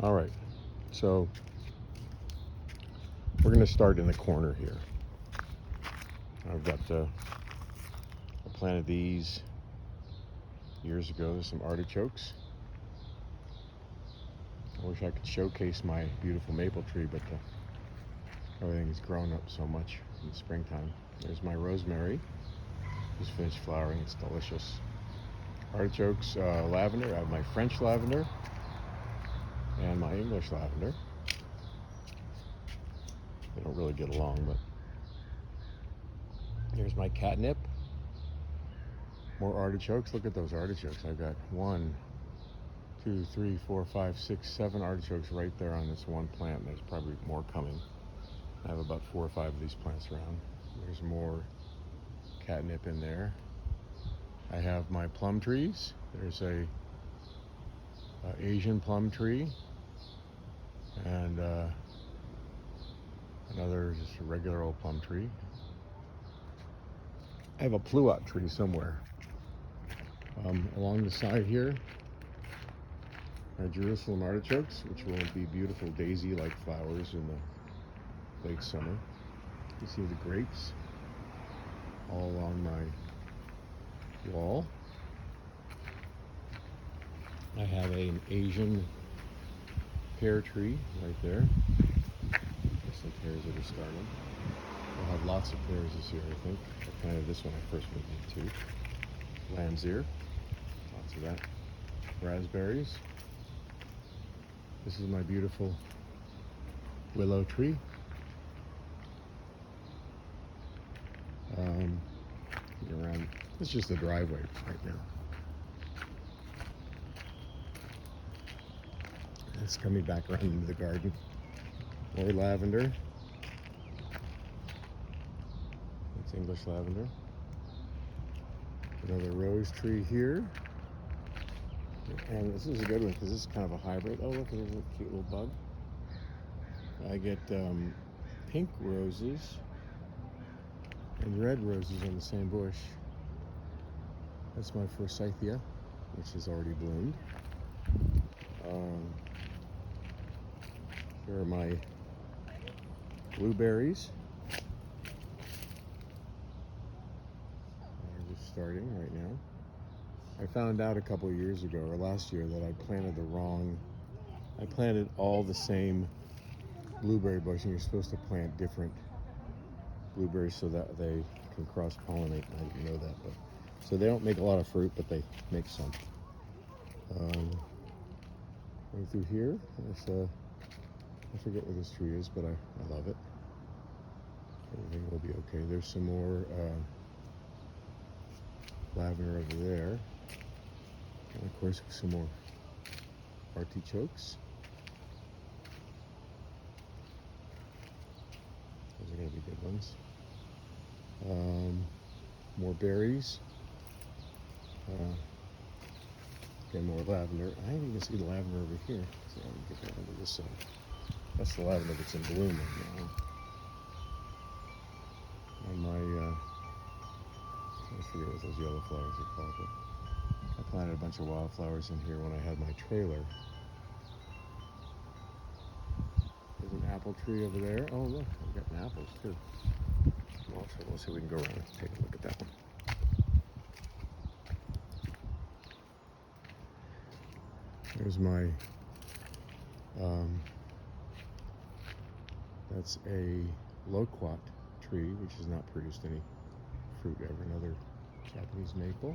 All right, so we're going to start in the corner here. I've got I planted these years ago. There's some artichokes. I wish I could showcase my beautiful maple tree, but everything's grown up so much in the springtime. There's my rosemary. Just finished flowering. It's delicious. Artichokes, lavender. I have my French lavender and my English lavender. They don't really get along, but here's my catnip. More artichokes. Look at those artichokes. I've got 1, 2, 3, 4, 5, 6, 7 artichokes right there on this one plant. There's probably more coming. I have about 4 or 5 of these plants around. There's more catnip in there. I have my plum trees. There's a Asian plum tree and another just a regular old plum tree. I have a pluot tree somewhere. Along the side here are Jerusalem artichokes, which will be beautiful daisy-like flowers in the late summer. You see the grapes all along my wall. I have an Asian pear tree right there. There's some pears that are starting. We'll have lots of pears this year, I think. I planted this when I first moved into Lamb's Ear. Lots of that. Raspberries. This is my beautiful willow tree. Around. It's just the driveway right now. It's coming back around into the garden. More lavender. It's English lavender. Another rose tree here. And this is a good one because this is kind of a hybrid. Oh, look, there's a cute little bug. I get pink roses and red roses on the same bush. That's my forsythia, which has already bloomed. Here are my blueberries. They're just starting right now. I found out a couple of years ago, or last year, that I planted all the same blueberry bush, and you're supposed to plant different blueberries so that they can cross-pollinate. I didn't know that, but so they don't make a lot of fruit, but they make some. Going through here, there's I forget what this tree is, but I love it. Everything will be okay. There's some more lavender over there. And of course, some more artichokes. Those are going to be good ones. More berries. Again, more lavender. I didn't even see the lavender over here. So I'm going to get that over this side. That's the lavender that's in bloom right now. And my, I forget what those yellow flowers are called, but I planted a bunch of wildflowers in here when I had my trailer. There's an apple tree over there. Oh, look, I've got apples too. We'll see if we can go around and take a look at that one. There's my, that's a loquat tree, which has not produced any fruit ever. Another Japanese maple,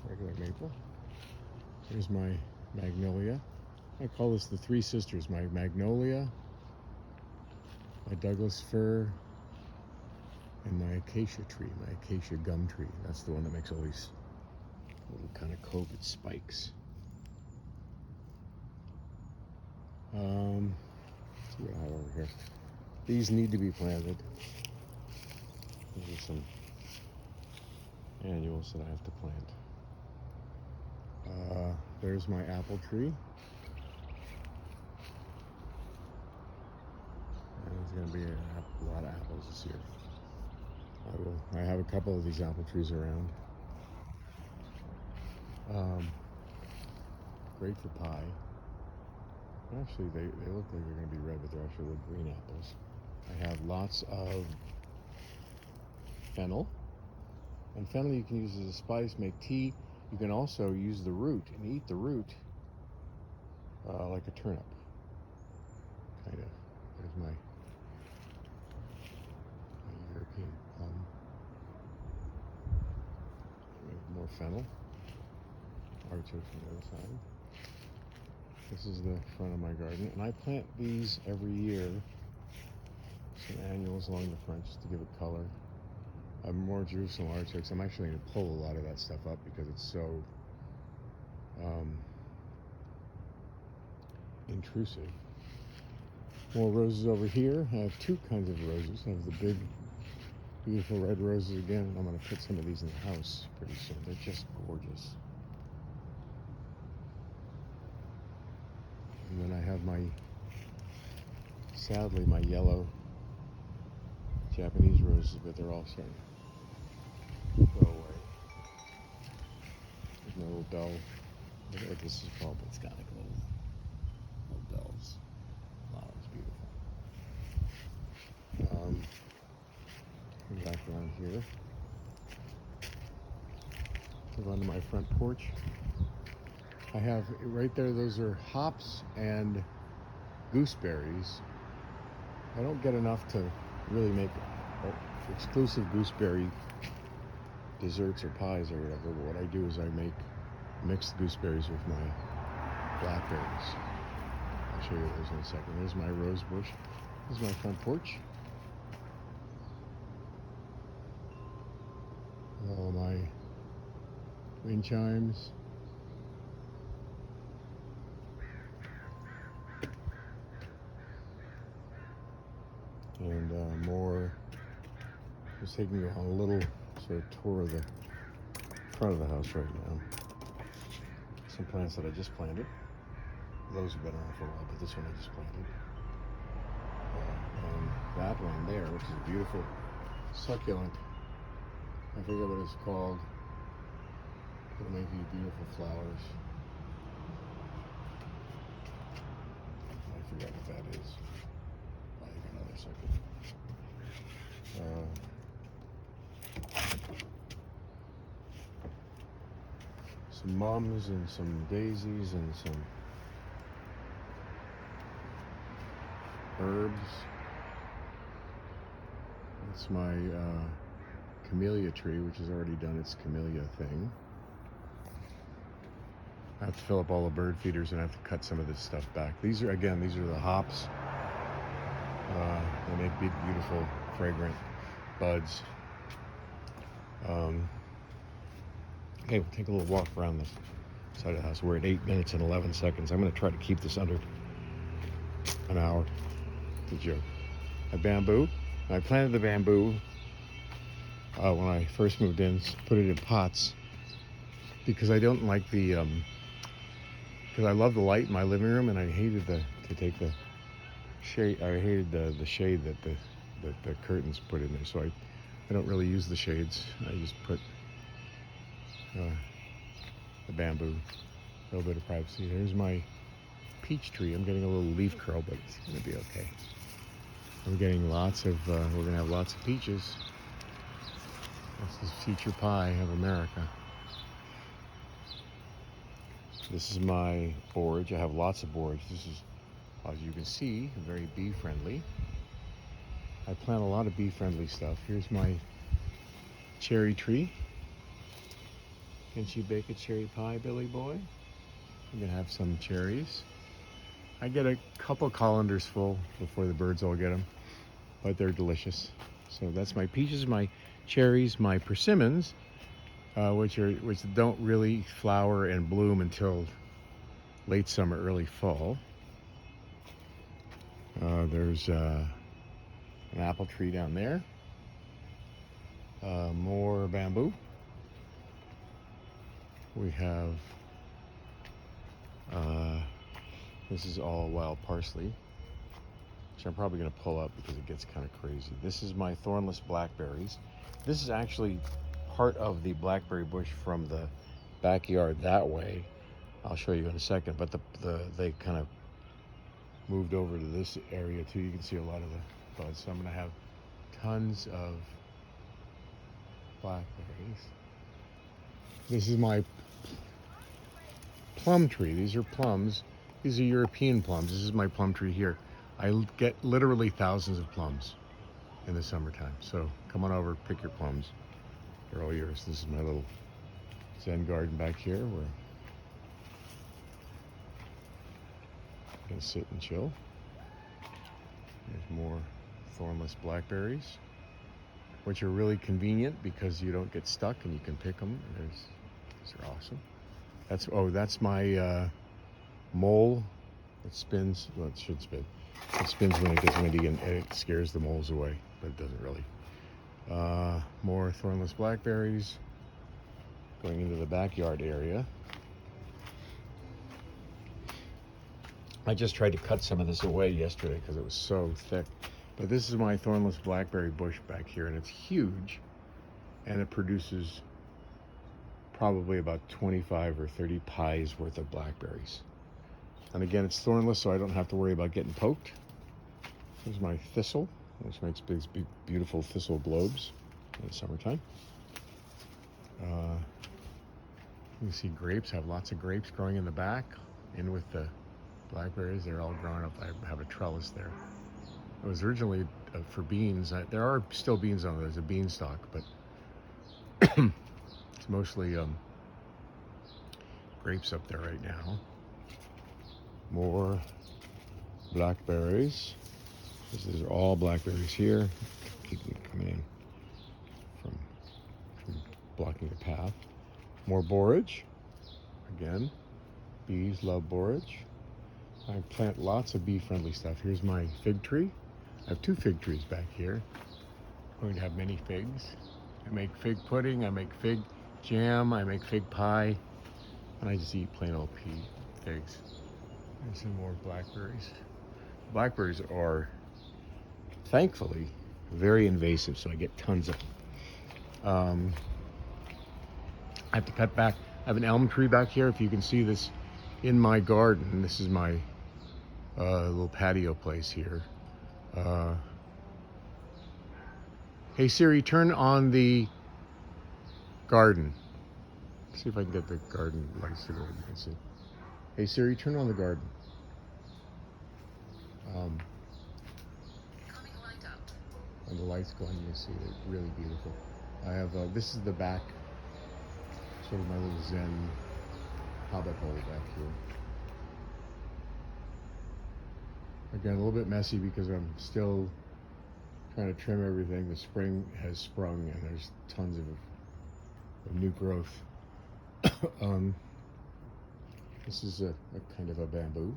regular maple. Here's my magnolia. I call this the three sisters. My magnolia, my Douglas fir, and my acacia tree, my acacia gum tree. That's the one that makes all these little kind of coved spikes. Let's see what I have over here. These need to be planted. These are some annuals that I have to plant. There's my apple tree. And there's going to be a lot of apples this year. I have a couple of these apple trees around. Great for pie. Actually, they look like they're going to be red, but they're actually little green apples. I have lots of fennel. And fennel you can use as a spice, make tea. You can also use the root and eat the root like a turnip, kind of. There's my European plum. We have more fennel. Artichokes on the other side. This is the front of my garden, and I plant these every year. Some annuals along the front just to give it color. More Jerusalem artichokes. I'm actually going to pull a lot of that stuff up because it's so intrusive. More roses over here. I have two kinds of roses. I have the big, beautiful red roses again. I'm going to put some of these in the house pretty soon. They're just gorgeous. And then I have my, sadly, my yellow Japanese roses, but they're all starting to go away. There's my little bell. I don't know what this is called, but it's got like little bells. Wow, it's beautiful. Come back around here. Move onto my front porch. I have right there, those are hops and gooseberries. I don't get enough to really make exclusive gooseberry desserts or pies or whatever, but what I do is I make mixed gooseberries with my blackberries. I'll show you those in a second. There's my rose bush. This is my front porch. All my wind chimes. And more, just taking you on a little sort of tour of the front of the house right now. Some plants that I just planted. Those have been around for a while, but this one I just planted. And that one there, which is a beautiful succulent. I forget what it's called. It'll make you beautiful flowers. I forget what that is. I think another succulent. Some mums and some daisies and some herbs. That's my camellia tree, which has already done its camellia thing. I have to fill up all the bird feeders and I have to cut some of this stuff back. These are the hops. They make big, beautiful, fragrant buds. Okay, we'll take a little walk around this side of the house. We're at 8 minutes and 11 seconds. I'm going to try to keep this under an hour. It's a joke. A bamboo. I planted the bamboo when I first moved in, put it in pots because I don't like the, because I love the light in my living room and I hated to take the shade, I hated the shade that the curtains put in there. So I don't really use the shades. I just put the bamboo, a little bit of privacy. There's my peach tree. I'm getting a little leaf curl, but it's going to be okay. I'm getting lots of, we're going to have lots of peaches. This is future pie of America. This is my borage. I have lots of borage. This is, as you can see, very bee-friendly. I plant a lot of bee-friendly stuff. Here's my cherry tree. Can she bake a cherry pie, Billy boy? I'm gonna have some cherries. I get a couple colanders full before the birds all get them, but they're delicious. So that's my peaches, my cherries, my persimmons, which don't really flower and bloom until late summer, early fall. There's an apple tree down there. More bamboo. We have, this is all wild parsley, which I'm probably going to pull up because it gets kind of crazy. This is my Thornless Blackberries. This is actually part of the blackberry bush from the backyard that way. I'll show you in a second, but they kind of moved over to this area too. You can see a lot of the buds. So I'm going to have tons of blackberries. This is my plum tree. These are plums. These are European plums. This is my plum tree here. I get literally thousands of plums in the summertime. So come on over, pick your plums. They're all yours. This is my little Zen garden back here where I'm gonna sit and chill. There's more thornless blackberries, which are really convenient because you don't get stuck and you can pick them. These are awesome. That's my mole. It spins. Well, it should spin. It spins when it gets windy and it scares the moles away, but it doesn't really. More thornless blackberries going into the backyard area. I just tried to cut some of this away yesterday because it was so thick. But this is my thornless blackberry bush back here, and it's huge, and it produces probably about 25 or 30 pies worth of blackberries. And again, it's thornless, so I don't have to worry about getting poked. Here's my thistle, which makes big, beautiful thistle globes in the summertime. You see grapes, I have lots of grapes growing in the back, in with the blackberries. They're all grown up. I have a trellis there. It was originally for beans. There are still beans on it. There's a beanstalk, but it's mostly grapes up there right now. More blackberries. These are all blackberries here. Keep them coming in from blocking the path. More borage. Again, bees love borage. I plant lots of bee-friendly stuff. Here's my fig tree. I have 2 fig trees back here. I'm going to have many figs. I make fig pudding, I make fig jam, I make fig pie, and I just eat plain old figs. There's some more blackberries. Blackberries are, thankfully, very invasive, so I get tons of them. I have to cut back. I have an elm tree back here. If you can see this in my garden, this is my little patio place here. Hey Siri, turn on the garden. Let's see if I can get the garden lights to go. You can see. Hey Siri, turn on the garden. And the lights going, you can see they're really beautiful. I have this is the back, sort of my little Zen hobbit hole back here. Again, a little bit messy because I'm still trying to trim everything. The spring has sprung and there's tons of new growth. This is a kind of a bamboo.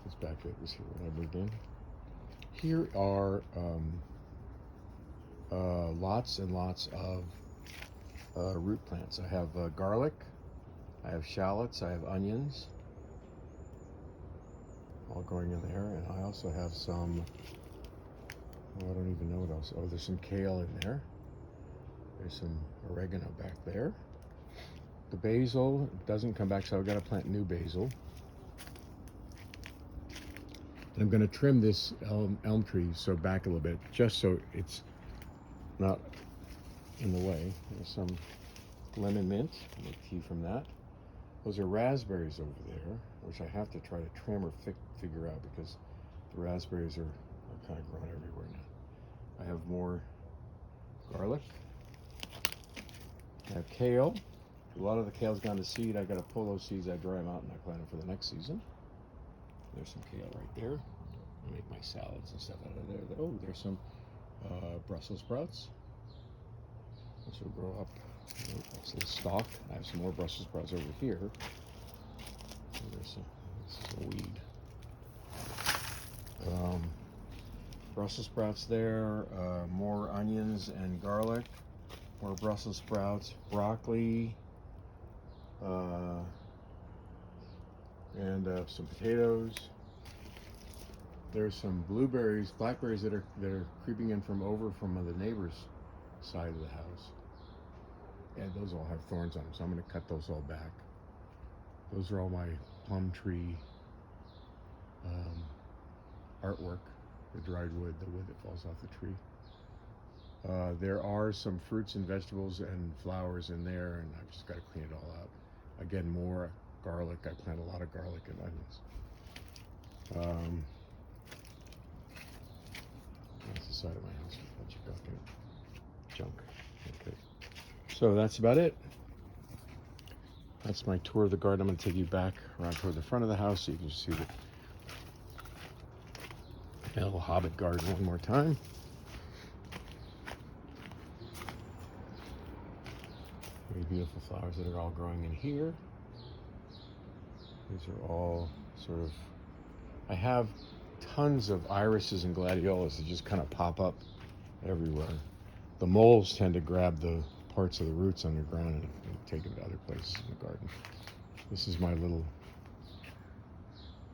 It's back there. It was here when I moved in. Here are lots and lots of root plants. I have garlic, I have shallots, I have onions, all going in there, and I also have some, I don't even know what else. Oh, there's some kale in there. There's some oregano back there. The basil doesn't come back, so I've got to plant new basil. And I'm going to trim this elm tree so back a little bit, just so it's not in the way. There's some lemon mint. I'll make tea from that. Those are raspberries over there, which I have to try to trim or figure out because the raspberries are kind of growing everywhere now. I have more garlic. I have kale. A lot of the kale's gone to seed. I got to pull those seeds, I dry them out, and I plant them for the next season. There's some kale right there. I make my salads and stuff out of there. Oh, there's some Brussels sprouts. This will grow up. That's the stalk. I have some more Brussels sprouts over here. This is a weed. Brussels sprouts there. More onions and garlic. More Brussels sprouts. Broccoli. And some potatoes. There's some blueberries, blackberries that are creeping in from the neighbor's side of the house. And those all have thorns on them, so I'm going to cut those all back. Those are all my plum tree artwork, the dried wood, the wood that falls off the tree. There are some fruits and vegetables and flowers in there, and I've just got to clean it all out. Again, more garlic. I plant a lot of garlic and onions. That's the side of my house with a bunch of junk. Okay, so that's about it. That's my tour of the garden. I'm going to take you back around toward the front of the house so you can just see the little hobbit garden one more time. Very beautiful flowers that are all growing in here. These are all sort of, I have tons of irises and gladiolas that just kind of pop up everywhere. The moles tend to grab the parts of the roots underground and take them to other places in the garden. This is my little,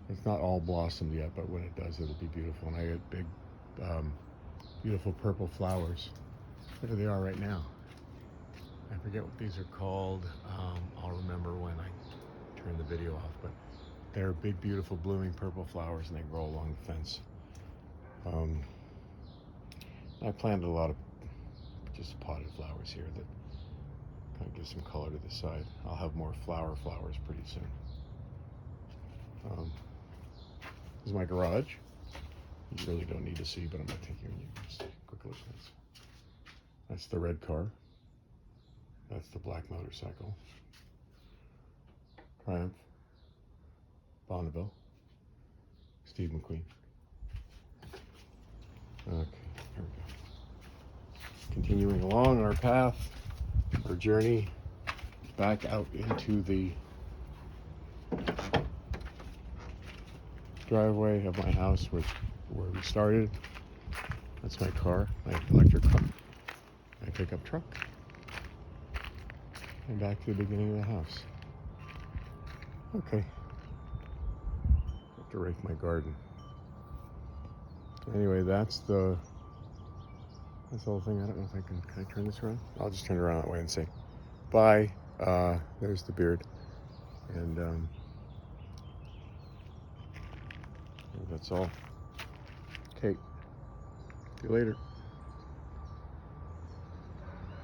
it's not all blossomed yet, but when it does, it'll be beautiful. And I get big, beautiful purple flowers. There they are right now. I forget what these are called. I'll remember when I turn the video off, but they're big, beautiful, blooming purple flowers, and they grow along the fence. I planted a lot of just potted flowers here that kind of give some color to the side. I'll have more flowers pretty soon. This is my garage. You really don't need to see, but I'm going to take you and just take a quick look at this. That's the red car. That's the black motorcycle. Triumph. Bonneville. Steve McQueen. Okay, here we go. Continuing along our path, our journey back out into the driveway of my house, where we started. That's my car, my electric car, my pickup truck, and back to the beginning of the house. Okay, have to rake my garden. Anyway, that's the whole thing. I don't know if can I turn this around? I'll just turn it around that way and say bye. There's the beard, and that's all. Okay, see you later.